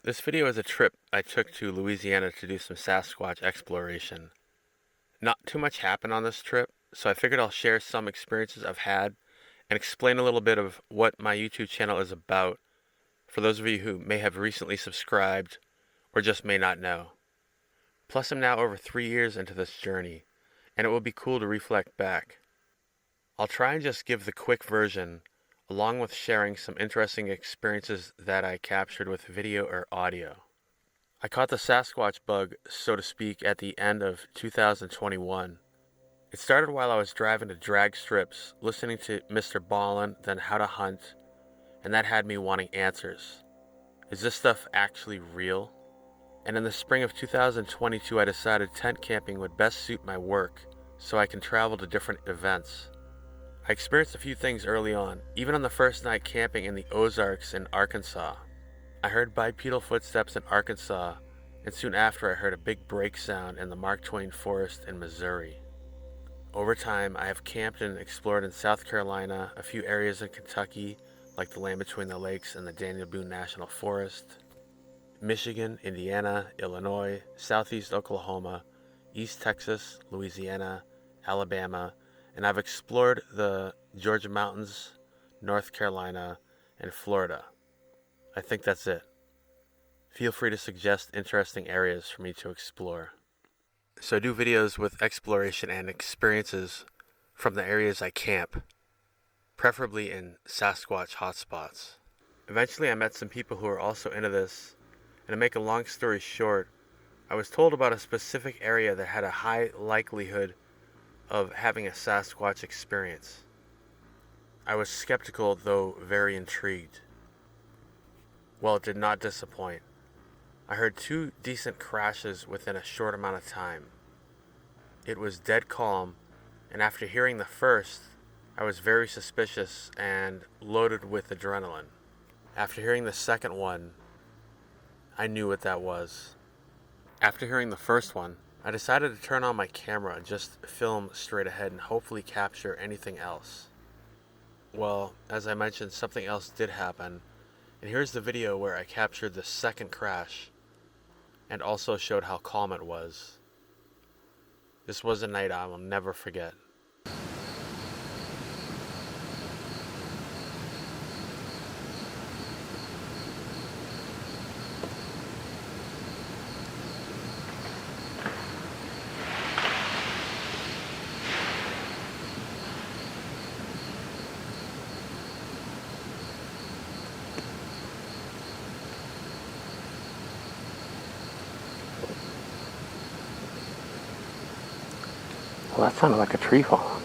This video is a trip I took to Louisiana to do some Sasquatch exploration. Not too much happened on this trip, so I figured I'll share some experiences I've had and explain a little bit of what my YouTube channel is about for those of you who may have recently subscribed or just may not know. Plus, I'm now over 3 years into this journey, and it will be cool to reflect back. I'll try and just give the quick version, along with sharing some interesting experiences that I captured with video or audio. I caught the Sasquatch bug, so to speak, at the end of 2021. It started while I was driving to drag strips, listening to Mr. Ballin, then How to Hunt, and that had me wanting answers. Is this stuff actually real? And in the spring of 2022, I decided tent camping would best suit my work, so I can travel to different events. I experienced a few things early on, even on the first night camping in the Ozarks in Arkansas. I heard bipedal footsteps in Arkansas, and soon after I heard a big break sound in the Mark Twain Forest in Missouri. Over time, I have camped and explored in South Carolina, a few areas in Kentucky, like the land between the lakes and the Daniel Boone National Forest, Michigan, Indiana, Illinois, Southeast Oklahoma, East Texas, Louisiana, Alabama, and I've explored the Georgia mountains, North Carolina, and Florida. I think that's it. Feel free to suggest interesting areas for me to explore. So I do videos with exploration and experiences from the areas I camp, preferably in Sasquatch hotspots. Eventually I met some people who are also into this, and to make a long story short, I was told about a specific area that had a high likelihood of having a Sasquatch experience. I was skeptical, though very intrigued. Well, it did not disappoint. I heard 2 decent crashes within a short amount of time. It was dead calm, and after hearing the first, I was very suspicious and loaded with adrenaline. After hearing the second one, I knew what that was. After hearing the first one, I decided to turn on my camera and just film straight ahead and hopefully capture anything else. Well, as I mentioned, something else did happen, and here's the video where I captured the second crash and also showed how calm it was. This was a night I will never forget. Well, that sounded like a tree falling.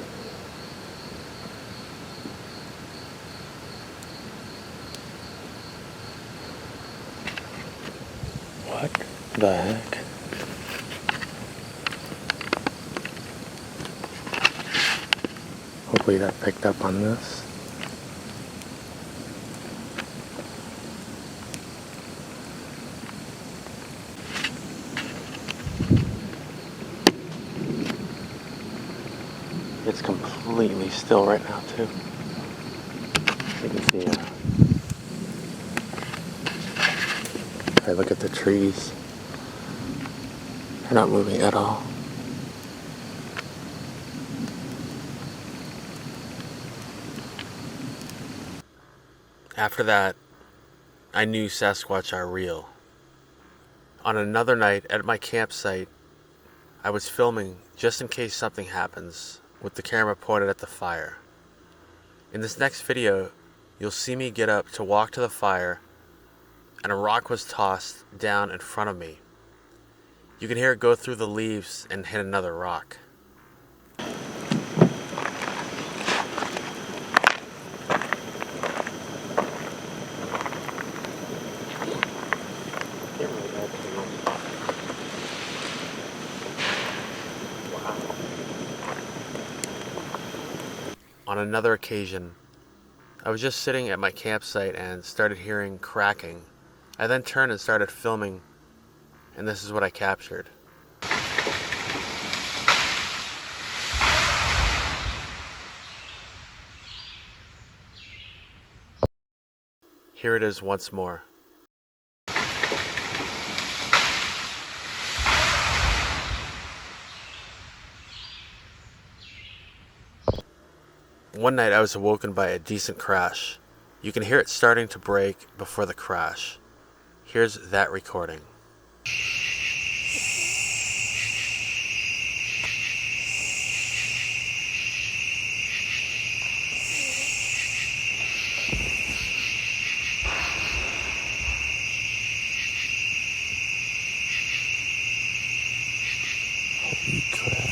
What the heck? Hopefully that picked up on this. It's completely still right now too. You can see if I look at the trees, they're not moving at all. After that, I knew Sasquatch are real. On another night at my campsite, I was filming just in case something happens, with the camera pointed at the fire. In this next video, you'll see me get up to walk to the fire, and a rock was tossed down in front of me. You can hear it go through the leaves and hit another rock. On another occasion, I was just sitting at my campsite and started hearing cracking. I then turned and started filming, and this is what I captured. Here it is once more. One night I was awoken by a decent crash. You can hear it starting to break before the crash. Here's that recording. Holy crap.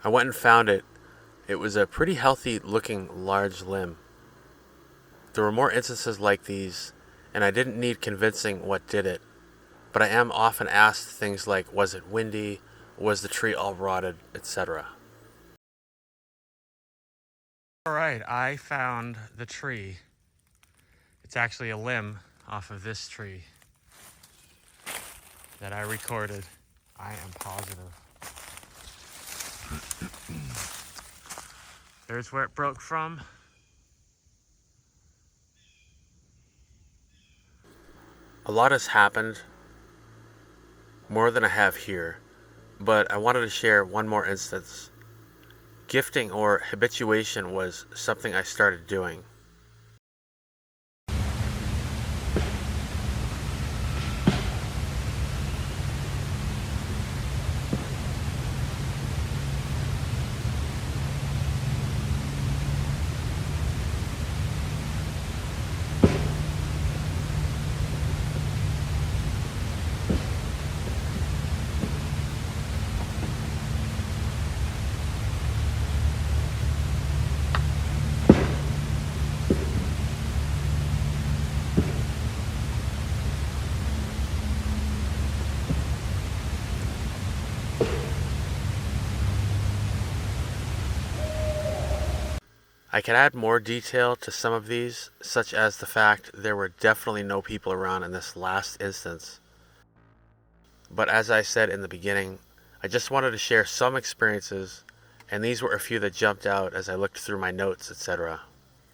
I went and found it. It was a pretty healthy looking large limb. There were more instances like these, and I didn't need convincing what did it. But I am often asked things like, was it windy? Was the tree all rotted? Etc. Alright, I found the tree. It's actually a limb off of this tree that I recorded. I am positive. There's where it broke from. A lot has happened, more than I have here, but I wanted to share one more instance. Gifting or habituation was something I started doing. I could add more detail to some of these, such as the fact there were definitely no people around in this last instance. But as I said in the beginning, I just wanted to share some experiences, and these were a few that jumped out as I looked through my notes, etc.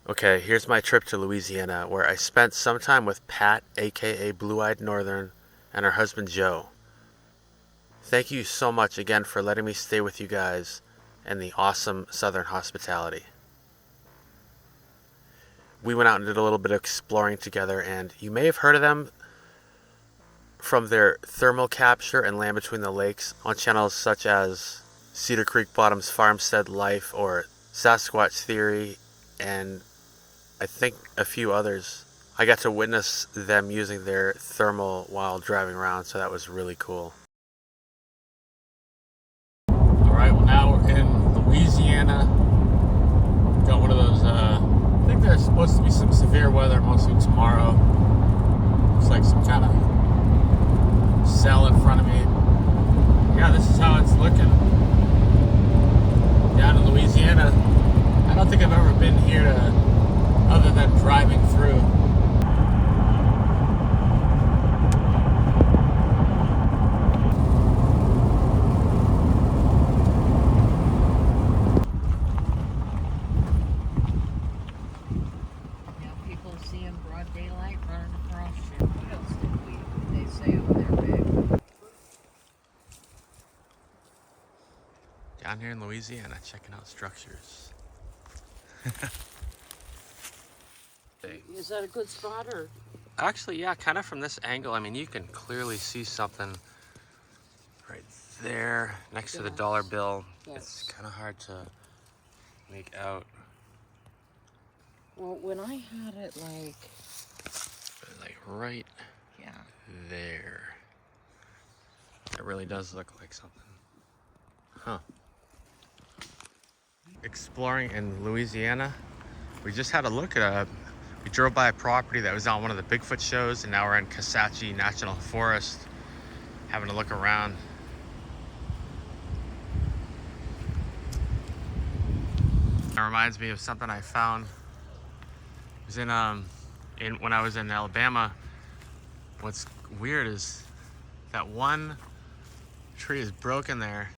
Okay, here's my trip to Louisiana, where I spent some time with Pat, aka Blue-Eyed Northern, and her husband Joe. Thank you so much again for letting me stay with you guys and the awesome Southern hospitality. We went out and did a little bit of exploring together, and you may have heard of them from their thermal capture and Land Between the Lakes on channels such as Cedar Creek Bottom's Farmstead Life or Sasquatch Theory, and I think a few others. I got to witness them using their thermal while driving around, so that was really cool. Alright, well now we're in Louisiana. Got one of those, I think there's supposed to be some severe weather mostly tomorrow. Looks like some kind of cell in front of me. Yeah, this is how it's looking down in Louisiana. I don't think I've ever been here other than driving through. Down here in Louisiana, checking out structures. Is that a good spot or? Actually, yeah, kind of from this angle. I mean, you can clearly see something right there next to the dollar bill. Yes. It's kind of hard to make out. Well, when I had it like right yeah. there. It really does look like something. Huh. Exploring in Louisiana. We just had a look at we drove by a property that was on one of the Bigfoot shows, and now we're in Kisatchie National Forest, having a look around. It reminds me of something I found. It was when I was in Alabama. What's weird is that one tree is broken there.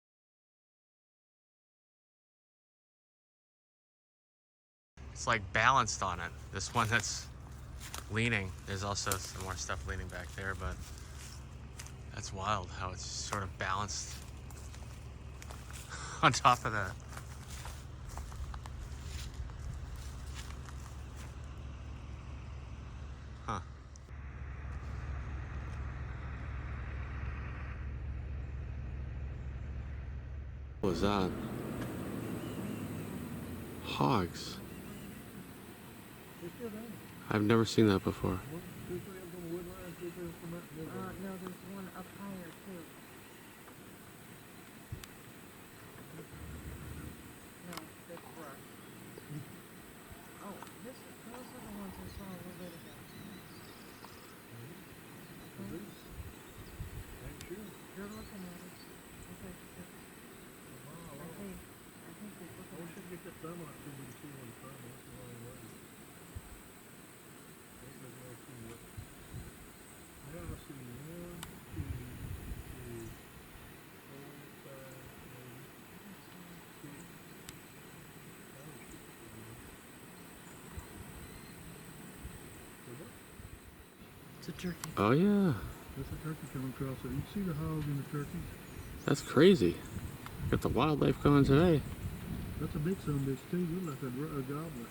It's like balanced on it. This one that's leaning. There's also some more stuff leaning back there, but that's wild how it's sort of balanced on top of that. Huh. What was that? Hogs. I've never seen that before. No, there's one up higher too. No, that's brush. Oh, those are the ones I saw a little bit ago. You're looking at it. Okay, good. I think we're looking at it. Should get that thumb out so we can see what it's from. That's the wrong way. Now I see 1, 2, 3, 4, 5, 6. It's a turkey. Oh yeah. That's a turkey coming across there. You see the hog and the turkey? That's crazy. Got the wildlife going today. That's a big son of a bitch too. Look like a gobbler.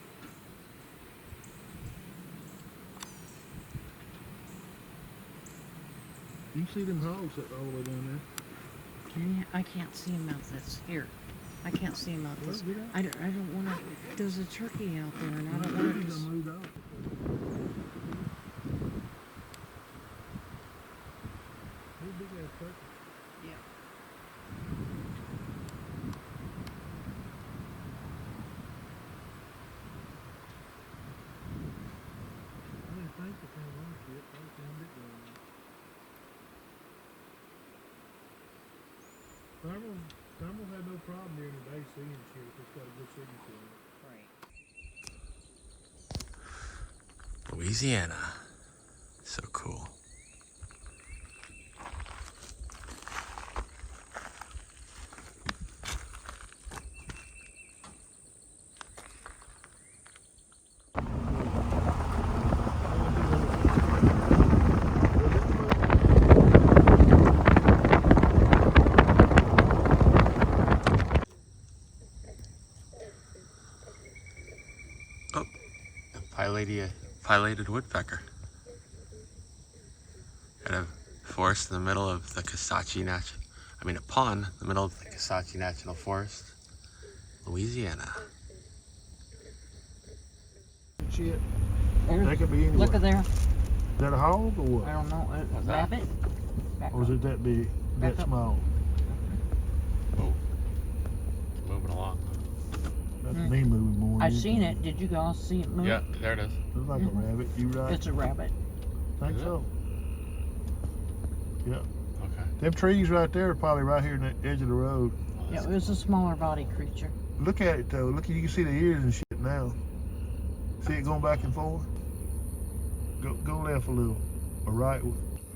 You can see them hogs all the way down there. I can't see him out this here. I can't see him out this. Well, get out. I don't want to. There's a turkey out there, and I don't The want turkey's to. gonna move out. Hey, big ass turkey. Yeah. I didn't think the thing was shit. I just found it going. Thermal had no problem during the day seeing shit if it's got a good signature on it. Right. Louisiana. So cool. Oh, a pileated woodpecker. At a forest in the middle of the a pond in the middle of the Kisatchie National Forest, Louisiana. Shit. There, That could be anywhere. look at there. Is that a hog or what? I don't know. A rabbit? Back Or is up. it that big, Back that up. small? Oh, moving along. That's me moving more. I've than seen anything. it. Did you all see it move? Yeah, there it is. Looks like a rabbit. You right? It's a rabbit. Think Is it? so. Yeah. Okay. Them trees right there are probably right here in the edge of the road. Yeah, it was a smaller body creature. Look at it though. Look, you can see the ears and shit now. See it going back and forth? Go left a little. Or right.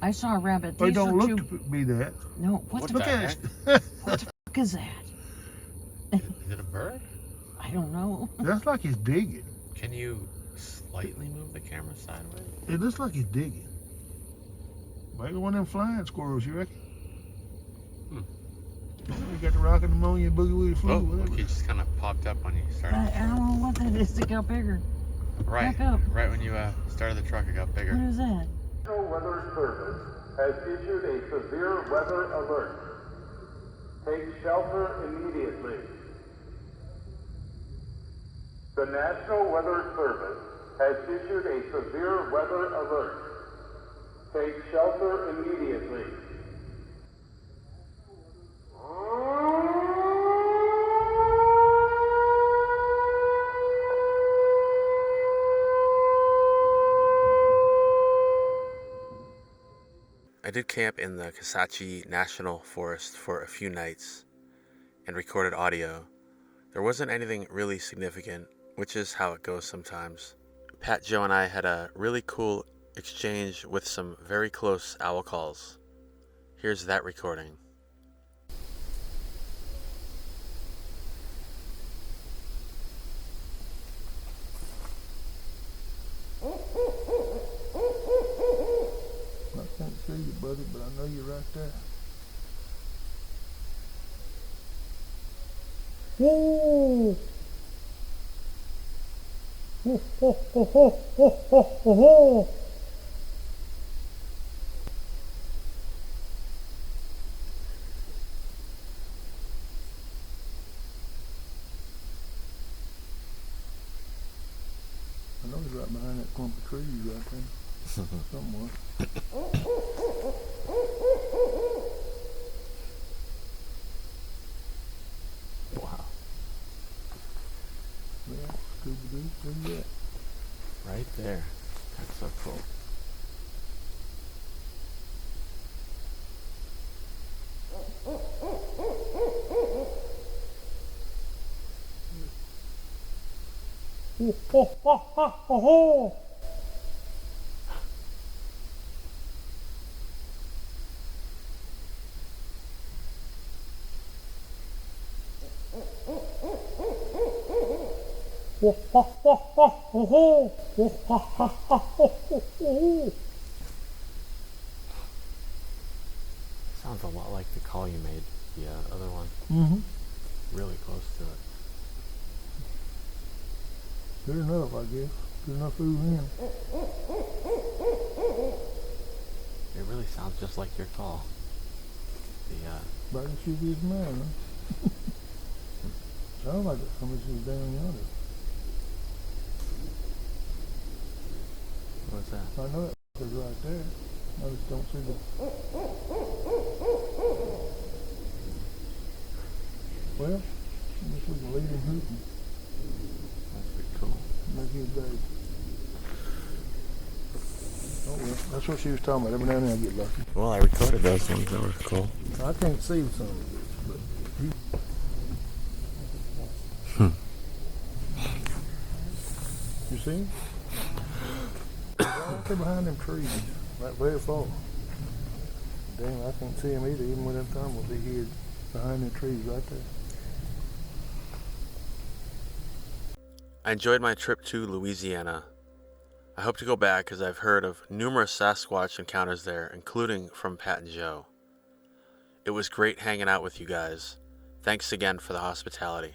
I saw a rabbit. They These don't are look two. to be that. No, what What the Look the at heck? it. what the fuck is that? Is it a bird? I don't know. That's like it's digging. Can you slightly move the camera sideways? It looks like it's digging. Maybe one of them flying squirrels, you reckon? Hmm. Look got the rocket pneumonia, boogie woogie flu, Oh, whatever. he just kind of popped up when you started. I don't know what that is. It got bigger. Right, Back up. right when you started the truck, it got bigger. What is that? National Weather Service has issued a severe weather alert. Take shelter immediately. The National Weather Service has issued a severe weather alert. Take shelter immediately. I did camp in the Kisatchie National Forest for a few nights and recorded audio. There wasn't anything really significant, which is how it goes sometimes. Pat, Joe, and I had a really cool exchange with some very close owl calls. Here's that recording. I can't see you, buddy, but I know you're right there. Whoa! Ho, ho, ho, ho, ho, ho, ho, ho. I know he's right behind that clump of trees right there. Somewhere. Wow. Yeah, Scooby-Doo, where you at? Right there. That's so cool. Ho, ho, ho, ho, ho, ho. Ho, ho, ho, ho, ho, ho. Ho, ho, ho, ho, ho, ho, ho. Sounds a lot like the call you made, the other one. Mm-hmm. Really close to it. Good enough, I guess. Good enough food in. It really sounds just like your call. The Back to shoot his man, huh? Sounds like somebody's just down yonder. what was that? I know that is right there. I just don't see the... Well, I guess we can leave him hooting. That's pretty cool. Make his day. Oh well, that's what she was talking about. Every now and then I get lucky. Well, I recorded those ones. That were cool. I can't see some of this, but he... You see him? Right there behind them trees, right very far. Damn, I can't see him either, even with them thumb will be here behind them trees right there. I enjoyed my trip to Louisiana. I hope to go back as I've heard of numerous Sasquatch encounters there, including from Pat and Joe. It was great hanging out with you guys. Thanks again for the hospitality.